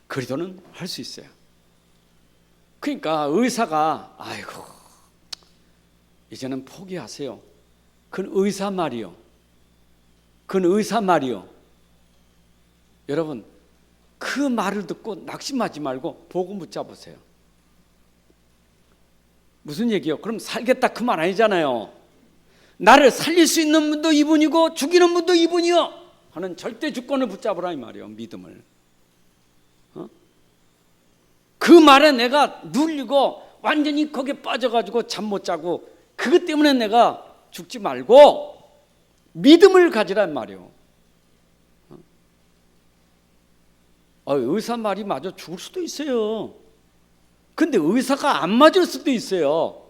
그리스도는 할 수 있어요. 그러니까 의사가 아이고 이제는 포기하세요. 그건 의사 말이요. 그건 의사 말이요. 여러분 그 말을 듣고 낙심하지 말고 복음 붙잡으세요. 무슨 얘기요? 그럼 살겠다 그 말 아니잖아요. 나를 살릴 수 있는 분도 이분이고 죽이는 분도 이분이요 하는 절대 주권을 붙잡으라 이 말이에요. 믿음을. 그 말에 내가 눌리고 완전히 거기에 빠져가지고 잠 못 자고 그것 때문에 내가 죽지 말고 믿음을 가지란 말이에요. 의사 말이 맞아 죽을 수도 있어요. 근데 의사가 안 맞을 수도 있어요.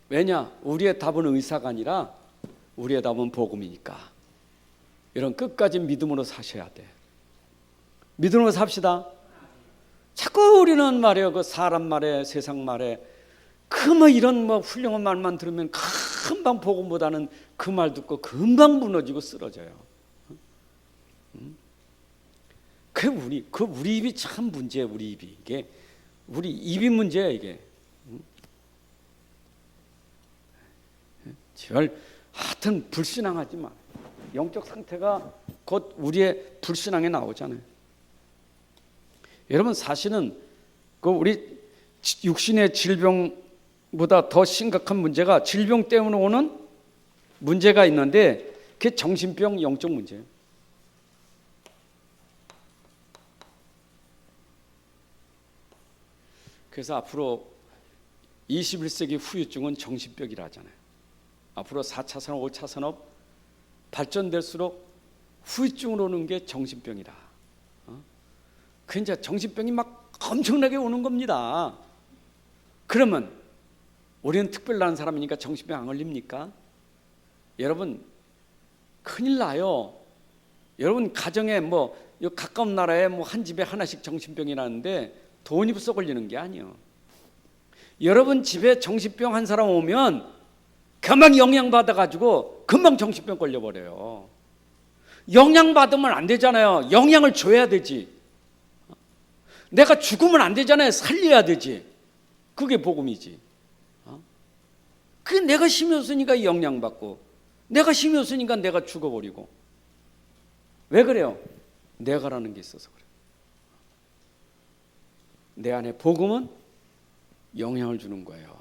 왜냐? 우리의 답은 의사가 아니라 우리의 답은 복음이니까. 이런 끝까지 믿음으로 사셔야 돼. 믿음으로 삽시다. 자꾸 우리는 말이에요. 그 사람 말에 세상 말에 그 이런 훌륭한 말만 들으면 금방 복음보다는 그 말 듣고 금방 무너지고 쓰러져요. 우리 입이 참 문제예요. 우리 입이 이게 우리 입이 문제야 이게. 제발 하여튼 불신앙하지 마. 영적 상태가 곧 우리의 불신앙에 나오잖아요. 여러분 사실은 그 우리 육신의 질병보다 더 심각한 문제가 질병 때문에 오는 문제가 있는데 그게 정신병, 영적 문제예요. 그래서 앞으로 21세기 후유증은 정신병이라 하잖아요. 앞으로 4차 산업, 5차 산업 발전될수록 후유증으로 오는 게 정신병이다. 그 이제 정신병이 막 엄청나게 오는 겁니다. 그러면 우리는 특별한 사람이니까 정신병 안 걸립니까? 여러분 큰일 나요. 여러분 가정에 가까운 나라에 한 집에 하나씩 정신병이 나는데 돈이 부서 걸리는 게 아니에요. 여러분 집에 정신병 한 사람 오면 금방 영향받아가지고 금방 정신병 걸려버려요. 영향받으면 안 되잖아요. 영향을 줘야 되지. 내가 죽으면 안 되잖아요. 살려야 되지. 그게 복음이지. 그게 내가 힘이 없으니까 영향받고 내가 힘이 없으니까 내가 죽어버리고 왜 그래요? 내가라는 게 있어서 그래요. 내 안에 복음은 영향을 주는 거예요.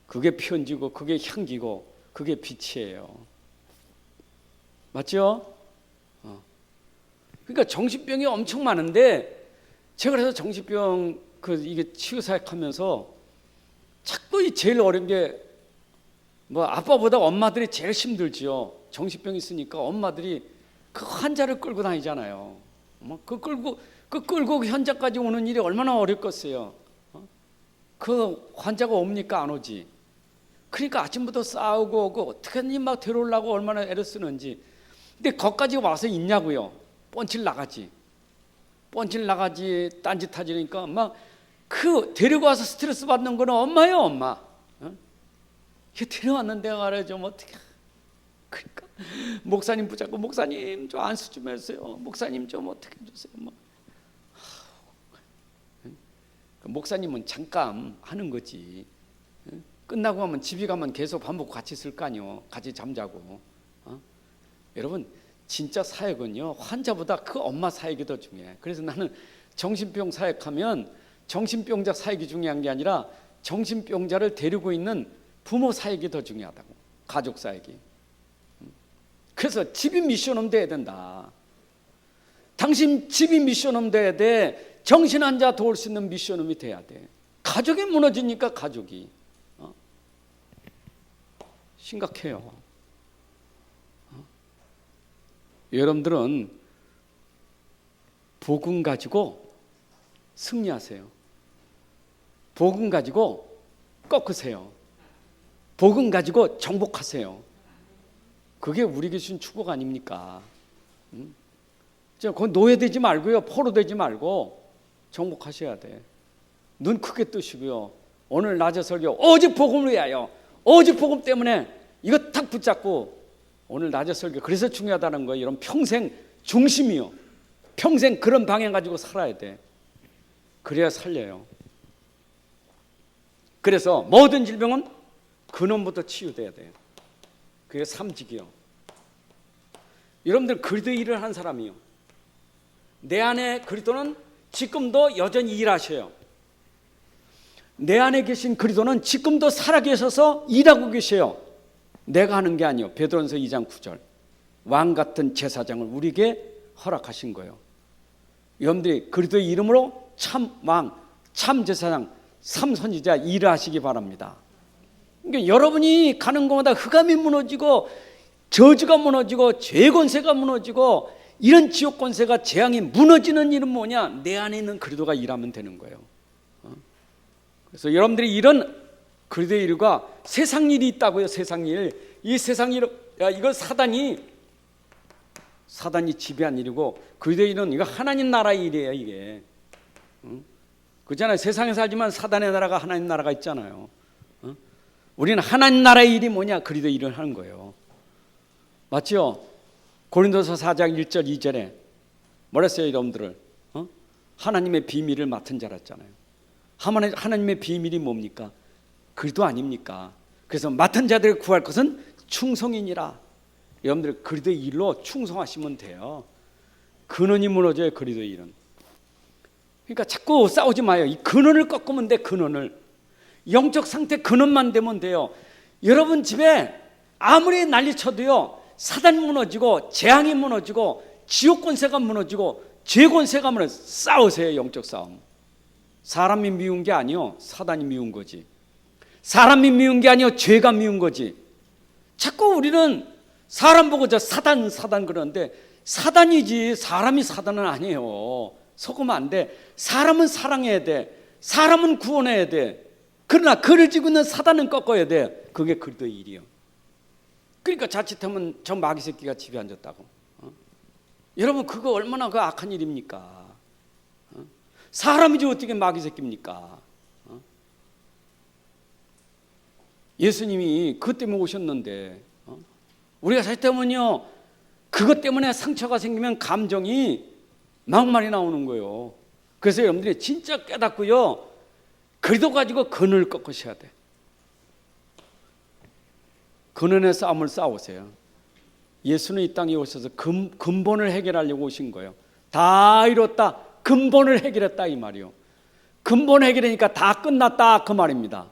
그게 편지고 그게 향기고 그게 빛이에요. 맞죠? 그러니까 정신병이 엄청 많은데 제가 그래서 정신병 이게 치유사역하면서 자꾸 이 제일 어려운 게 뭐 아빠보다 엄마들이 제일 힘들지요. 정신병 있으니까 엄마들이 그 환자를 끌고 다니잖아요. 그 끌고 현장까지 오는 일이 얼마나 어렵겠어요. 그 환자가 옵니까? 안 오지. 그러니까 아침부터 싸우고 오고 어떻게든지 막 데려오려고 얼마나 애를 쓰는지. 근데 거기까지 와서 있냐고요. 뻔칠 나가지. 딴짓하지니까 막 그 데리고 와서 스트레스 받는 거는 엄마예요, 엄마. 데려왔는데 말이야 좀 어떻게. 그러니까 목사님 붙잡고 목사님 좀 안수 좀 해주세요. 목사님 좀 어떻게 해주세요. 목사님은 잠깐 하는 거지. 끝나고 하면 집에 가면 계속 밥 먹고 같이 있을 거 아니요. 같이 잠자고. 여러분 진짜 사역은요 환자보다 그 엄마 사역이 더 중요해. 그래서 나는 정신병 사역하면 정신병자 사역이 중요한 게 아니라 정신병자를 데리고 있는 부모 사역이 더 중요하다고. 가족 사역이. 그래서 집이 미션홈 돼야 된다. 당신 집이 미션홈 돼야 돼. 정신 환자 도울 수 있는 미션홈이 돼야 돼. 가족이 무너지니까 가족이 심각해요. 여러분들은 복음 가지고 승리하세요. 복음 가지고 꺾으세요. 복음 가지고 정복하세요. 그게 우리 교신 축복 아닙니까? 그건 노예되지 말고요. 포로되지 말고 정복하셔야 돼. 눈 크게 뜨시고요. 오늘 낮에 설교 오직 복음을 위하여, 오직 복음 때문에 이거 탁 붙잡고 오늘 낮에 설교 그래서 중요하다는 거예요. 이런 평생 중심이요. 평생 그런 방향 가지고 살아야 돼. 그래야 살려요. 그래서 모든 질병은 근원부터 치유돼야 돼요. 그게 삼직이요. 여러분들 그리스도 일을 한 사람이요. 내 안에 그리스도는 지금도 여전히 일하셔요. 내 안에 계신 그리스도는 지금도 살아계셔서 일하고 계셔요. 내가 하는 게 아니요. 베드로전서 2장 9절 왕 같은 제사장을 우리에게 허락하신 거예요. 여러분들이 그리스도의 이름으로 참 왕, 참 제사장, 참 선지자 일을 하시기 바랍니다. 그러니까 여러분이 가는 곳마다 흑암이 무너지고 저주가 무너지고 죄 권세가 무너지고 이런 지옥 권세가 재앙이 무너지는 일은 뭐냐? 내 안에 있는 그리스도가 일하면 되는 거예요. 그래서 여러분들이 이런 그리스도의 일과 세상 일이 있다고요. 세상 일. 이 세상 일, 이거 사단이 지배한 일이고 그리스도의 일은 이거 하나님 나라의 일이에요. 이게 그렇잖아요. 세상에 살지만 사단의 나라가 하나님 나라가 있잖아요. 우리는 하나님 나라의 일이 뭐냐? 그리스도의 일을 하는 거예요. 맞죠? 고린도서 4장 1절 2절에 뭐랬어요? 여러분들을 하나님의 비밀을 맡은 자라 했잖아요. 하나님의 비밀이 뭡니까? 그리스도 아닙니까? 그래서 맡은 자들을 구할 것은 충성이니라. 여러분들 그리스도의 일로 충성하시면 돼요. 근원이 무너져요. 그리스도의 일은. 그러니까 자꾸 싸우지 마요. 이 근원을 꺾으면 돼. 근원을. 영적 상태 근원만 되면 돼요. 여러분 집에 아무리 난리쳐도요 사단 무너지고 재앙이 무너지고 지옥 권세가 무너지고 죄 권세가 무너지고 싸우세요. 영적 싸움. 사람이 미운 게 아니요 사단이 미운 거지. 사람이 미운 게 아니요 죄가 미운 거지. 자꾸 우리는 사람 보고 저 사단 그러는데 사단이지 사람이 사단은 아니에요. 속으면 안 돼. 사람은 사랑해야 돼. 사람은 구원해야 돼. 그러나 그를 지고 있는 사단은 꺾어야 돼. 그게 그리스도의 일이요. 그러니까 자칫하면 저 마귀 새끼가 집에 앉았다고. 여러분 그거 얼마나 그 악한 일입니까? 사람이지 어떻게 마귀 새끼입니까? 예수님이 그것 때문에 오셨는데 우리가 자칫하면요 그것 때문에 상처가 생기면 감정이 막말이 나오는 거예요. 그래서 여러분들이 진짜 깨닫고요 그리스도 가지고 근원을 꺾으셔야 돼. 근원의 싸움을 싸우세요. 예수는 이 땅에 오셔서 근본을 해결하려고 오신 거예요. 다 이뤘다. 근본을 해결했다 이 말이요. 근본 해결이니까 다 끝났다 그 말입니다.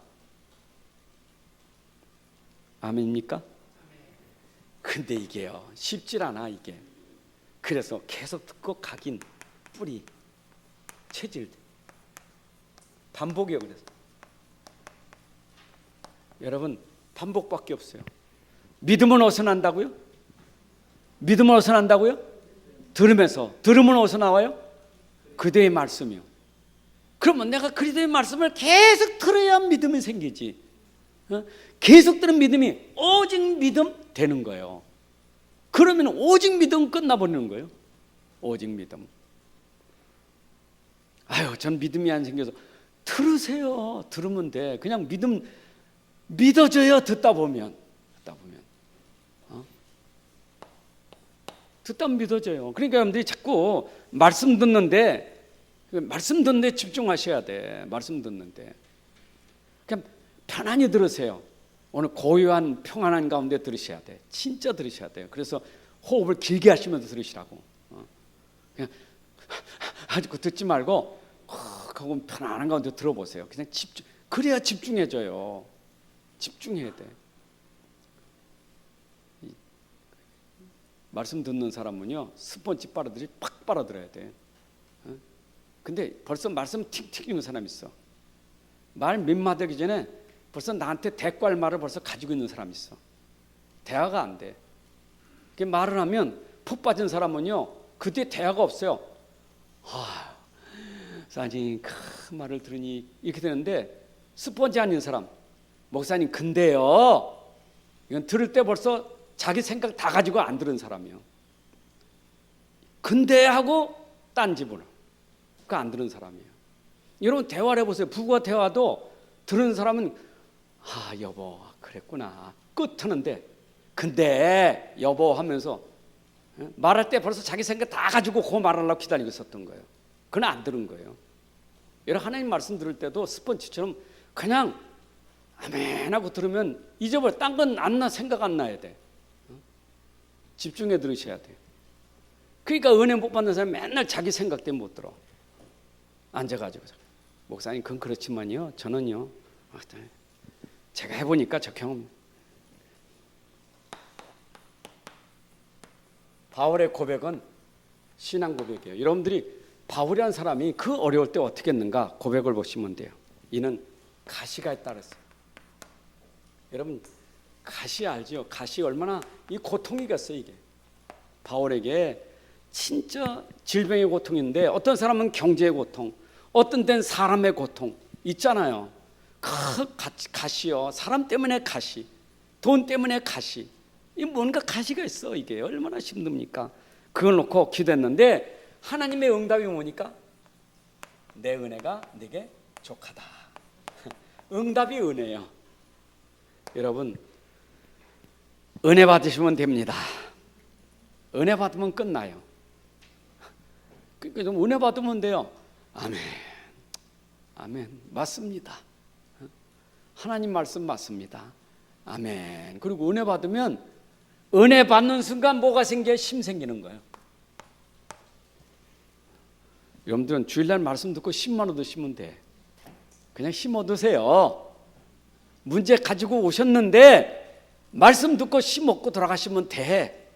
아멘입니까? 근데 이게요 쉽질 않아 이게. 그래서 계속 듣고 각인, 뿌리, 체질 반복이요. 그래서 여러분 반복밖에 없어요. 믿음은 어디서 난다고요? 믿음은 어디서 난다고요? 들으면서. 들으면 어디서 나와요? 그대의 말씀이요. 그러면 내가 그리스도의 말씀을 계속 들어야 믿음이 생기지. 계속 들은 믿음이 오직 믿음 되는 거예요. 그러면 오직 믿음 끝나버리는 거예요. 오직 믿음. 아유, 전 믿음이 안 생겨서. 들으세요. 들으면 돼. 그냥 믿음 믿어져요. 듣다 보면 듣다 믿어져요. 그러니까 여러분들이 자꾸 말씀 듣는데 집중하셔야 돼. 말씀 듣는데 그냥 편안히 들으세요. 오늘 고요한 평안한 가운데 들으셔야 돼. 진짜 들으셔야 돼요. 그래서 호흡을 길게 하시면서 들으시라고. 그냥 아주 듣지 말고 하고 편안한 가운데 들어보세요. 그냥 집중. 그래야 집중해져요. 집중해야 돼. 말씀 듣는 사람은요 스펀지 빨아들이 팍 빨아들여야 돼. 근데 벌써 말씀 틱 튀기는 사람 있어. 말 몇 마디 하기 전에 벌써 나한테 대꾸할 말을 벌써 가지고 있는 사람 있어. 대화가 안 돼. 말을 하면 푹 빠진 사람은요 그 뒤에 대화가 없어요. 목사님 그 말을 들으니 이렇게 되는데, 스펀지 아닌 사람, 목사님 근데요, 이건 들을 때 벌써 자기 생각 다 가지고 안 들은 사람이요. 근데 하고 딴 집으로 그 안 들은 사람이에요. 여러분 대화를 해보세요. 부부와 대화도 들은 사람은 여보 그랬구나 끝 하는데, 근데 여보 하면서 말할 때 벌써 자기 생각 다 가지고 그 말하려고 기다리고 있었던 거예요. 그건 안 들은 거예요. 여러분 하나님 말씀 들을 때도 스펀지처럼 그냥 아멘 하고 들으면 잊어버려. 딴 건 안 나, 생각 안 나야 돼. 집중해 들으셔야 돼요. 그러니까 은혜 못 받는 사람이 맨날 자기 생각 때문에 못 들어. 앉아가지고 목사님 그건 그렇지만요 저는요 제가 해보니까 저 경험. 바울의 고백은 신앙 고백이에요. 여러분들이 바울이라는 사람이 그 어려울 때 어떻게 했는가 고백을 보시면 돼요. 이는 가시가 따랐어요. 여러분 가시 알죠? 가시 얼마나 이 고통이겠어요. 이게 바울에게 진짜 질병의 고통인데, 어떤 사람은 경제의 고통, 어떤 데는 사람의 고통 있잖아요. 가시요. 사람 때문에 가시, 돈 때문에 가시, 이 뭔가 가시가 있어. 이게 얼마나 힘듭니까? 그걸 놓고 기도했는데 하나님의 응답이 뭐니까? 내 은혜가 네게 족하다. 응답이 은혜예요. 여러분 은혜 받으시면 됩니다. 은혜 받으면 끝나요. 그러니까 좀 은혜 받으면 돼요. 아멘, 아멘, 맞습니다. 하나님 말씀 맞습니다. 아멘. 그리고 은혜 받으면 은혜 받는 순간 뭐가 생겨요? 힘 생기는 거예요. 여러분들은 주일날 말씀 듣고 힘만 얻으시면 돼. 그냥 힘 얻으세요. 문제 가지고 오셨는데 말씀 듣고 힘 얻고 돌아가시면 돼.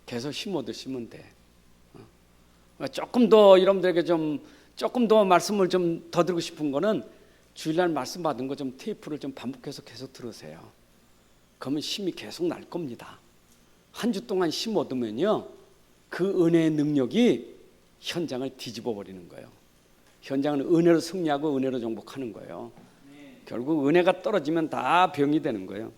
계속 힘 얻으시면 돼. 조금 더 여러분들에게 조금 더 말씀을 좀 더 드리고 싶은 거는, 주일날 말씀 받은 거 좀 테이프를 좀 반복해서 계속 들으세요. 그러면 힘이 계속 날 겁니다. 한 주 동안 힘 얻으면요 그 은혜의 능력이 현장을 뒤집어 버리는 거예요. 현장은 은혜로 승리하고 은혜로 정복하는 거예요. 결국 은혜가 떨어지면 다 병이 되는 거예요.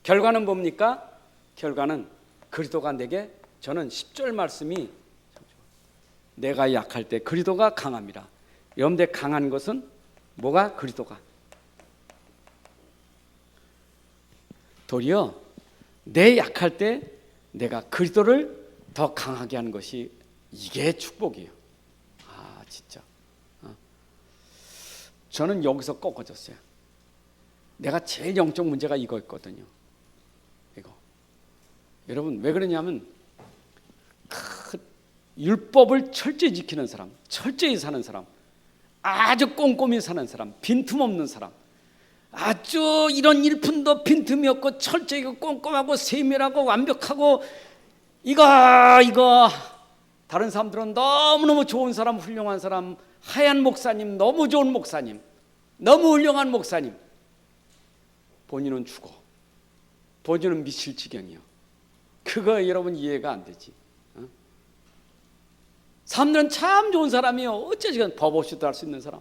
결과는 뭡니까? 결과는 그리스도가 내게, 저는 10절 말씀이 내가 약할 때 그리스도가 강함이라. 여러분들 강한 것은 뭐가? 그리스도가. 도리어 내 약할 때 내가 그리스도를 더 강하게 하는 것이, 이게 축복이에요. 진짜 저는 여기서 꺾어졌어요. 내가 제일 영적 문제가 이거였거든요. 여러분 왜 그러냐면 율법을 철저히 지키는 사람, 철저히 사는 사람, 아주 꼼꼼히 사는 사람, 빈틈없는 사람, 아주 이런 일푼도 빈틈이 없고 철저히 꼼꼼하고 세밀하고 완벽하고 이거 다른 사람들은 너무너무 좋은 사람, 훌륭한 사람, 하얀 목사님, 너무 좋은 목사님, 너무 훌륭한 목사님, 본인은 죽어, 본인은 미칠 지경이요. 그거 여러분 이해가 안 되지. 사람들은 참 좋은 사람이요, 어쩌지 법 없이도 할 수 있는 사람,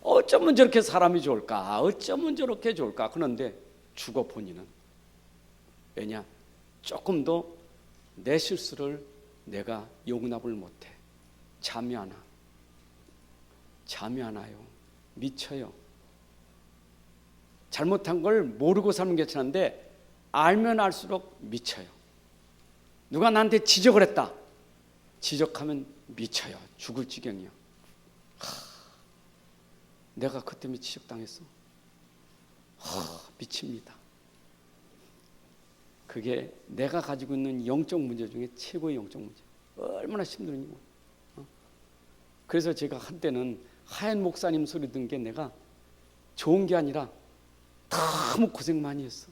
어쩌면 저렇게 사람이 좋을까, 어쩌면 저렇게 좋을까. 그런데 죽어 본인은. 왜냐? 조금 더 내 실수를 내가 용납을 못해. 잠이 안 와요. 미쳐요. 잘못한 걸 모르고 살면 괜찮은데 알면 알수록 미쳐요. 누가 나한테 지적을 했다, 지적하면 미쳐요. 죽을 지경이요. 내가 그때 지적당했어. 미칩니다. 그게 내가 가지고 있는 영적 문제 중에 최고의 영적 문제. 얼마나 힘들니. 그래서 제가 한때는 하얀 목사님 소리 든 게 내가 좋은 게 아니라 너무 고생 많이 했어.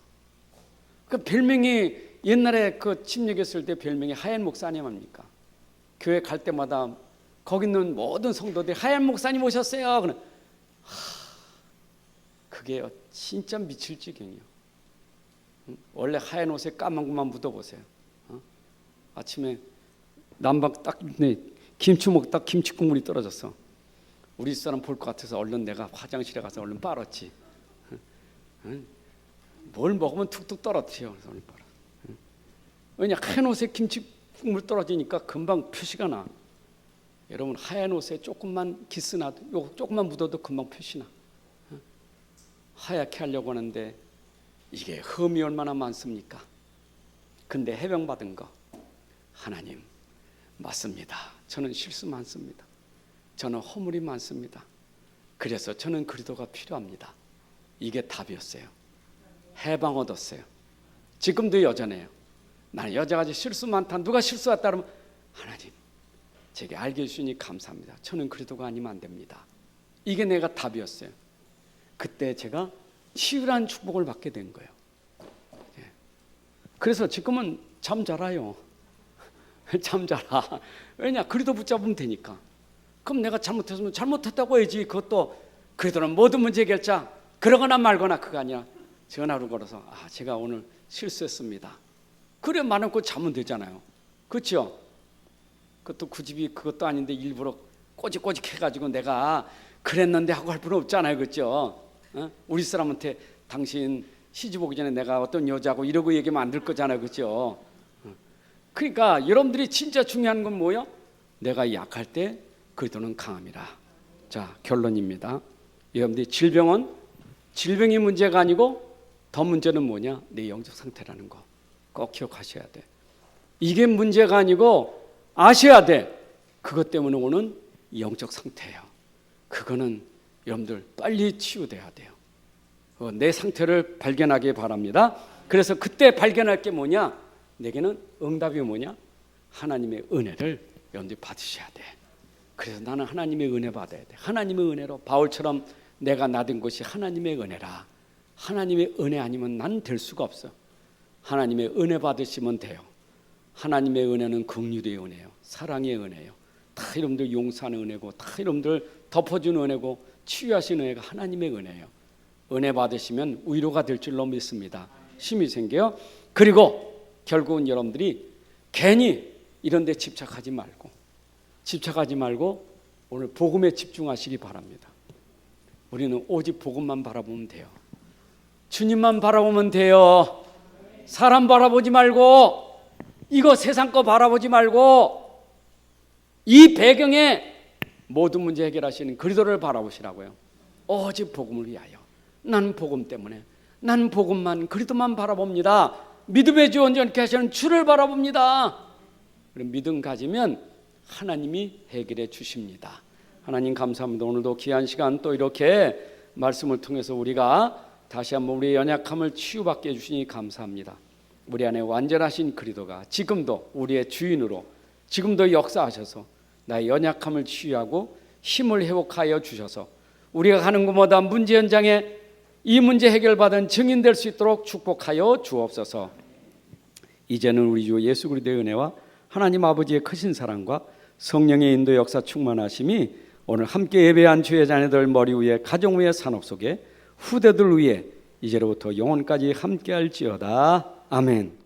그 별명이 옛날에 그 침략했을 때 별명이 하얀 목사님 아닙니까? 교회 갈 때마다 거기 있는 모든 성도들이 하얀 목사님 오셨어요. 그래. 그게 진짜 미칠 지경이요. 원래 하얀 옷에 까만 것만 묻어보세요. 아침에 난방 딱 김치 먹다 김치 국물이 떨어졌어. 우리 사람 볼 것 같아서 얼른 내가 화장실에 가서 얼른 빨았지. 뭘 먹으면 툭툭 떨어뜨려. 그래서 얼른 빨아. 왜냐? 하얀 옷에 김치 국물 떨어지니까 금방 표시가 나. 여러분 하얀 옷에 조금만 기스나도, 조금만 묻어도 금방 표시나. 하얗게 하려고 하는데 이게 흠이 얼마나 많습니까? 근데 해병받은 거, 하나님 맞습니다. 저는 실수 많습니다. 저는 허물이 많습니다. 그래서 저는 그리스도가 필요합니다. 이게 답이었어요. 해방 얻었어요. 지금도 여전해요. 나는 여자가지 실수 많다. 누가 실수했다 그러면 하나님 제게 알게 해주시니 감사합니다. 저는 그리스도가 아니면 안 됩니다. 이게 내가 답이었어요. 그때 제가 치유라는 축복을 받게 된 거예요. 그래서 지금은 잠 잘 와요. 잠 잘 와. 왜냐? 그리스도 붙잡으면 되니까. 그럼 내가 잘못했으면 잘못했다고 해야지. 그것도 그리스도는 모든 문제 해결자. 그러거나 말거나 그거 아니야. 전화로 걸어서 제가 오늘 실수했습니다. 그래 말하고 자면 되잖아요. 그렇죠? 그것도 그 집이 그것도 아닌데 일부러 꼬직꼬직 해가지고 내가 그랬는데 하고 할 필요 없잖아요. 그렇죠? 우리 사람한테 당신 시집 오기 전에 내가 어떤 여자고 이러고 얘기하면 안 될 거잖아요. 그렇죠? 그러니까 여러분들이 진짜 중요한 건 뭐예요? 내가 약할 때 그리스도는 강함이라. 자, 결론입니다. 여러분들이 질병이 문제가 아니고 더 문제는 뭐냐? 내 영적 상태라는 거 꼭 기억하셔야 돼. 이게 문제가 아니고 아셔야 돼. 그것 때문에 오는 영적 상태예요. 그거는 여러분들 빨리 치유돼야 돼요. 내 상태를 발견하기 바랍니다. 그래서 그때 발견할 게 뭐냐? 내게는 응답이 뭐냐? 하나님의 은혜를 여러분들이 받으셔야 돼. 그래서 나는 하나님의 은혜 받아야 돼. 하나님의 은혜로 바울처럼 내가 나된 것이 하나님의 은혜라. 하나님의 은혜 아니면 난 될 수가 없어. 하나님의 은혜 받으시면 돼요. 하나님의 은혜는 긍휼의 은혜예요. 사랑의 은혜예요. 다 여러분들 용서하는 은혜고, 다 여러분들 덮어주는 은혜고, 치유하시는 은혜가 하나님의 은혜예요. 은혜 받으시면 위로가 될 줄로 믿습니다. 힘이 생겨요. 그리고 결국은 여러분들이 괜히 이런 데 집착하지 말고 오늘 복음에 집중하시기 바랍니다. 우리는 오직 복음만 바라보면 돼요. 주님만 바라보면 돼요. 사람 바라보지 말고, 이거 세상 거 바라보지 말고, 이 배경에 모든 문제 해결하시는 그리스도를 바라보시라고요. 오직 복음을 위하여. 나는 복음 때문에, 나는 복음만, 그리스도만 바라봅니다. 믿음의 주 온전케 하시는 주를 바라봅니다. 그럼 믿음 가지면 하나님이 해결해 주십니다. 하나님 감사합니다. 오늘도 귀한 시간 또 이렇게 말씀을 통해서 우리가 다시 한번 우리의 연약함을 치유받게 해주시니 감사합니다. 우리 안에 완전하신 그리스도가 지금도 우리의 주인으로 지금도 역사하셔서 나의 연약함을 치유하고 힘을 회복하여 주셔서 우리가 가는 곳마다 문제 현장에 이 문제 해결받은 증인 될 수 있도록 축복하여 주옵소서. 이제는 우리 주 예수 그리스도의 은혜와 하나님 아버지의 크신 사랑과 성령의 인도 역사 충만하심이 오늘 함께 예배한 주의 자녀들 머리 위에 가정 위에 산업 속에 후대들 위에 이제로부터 영원까지 함께할지어다. 아멘.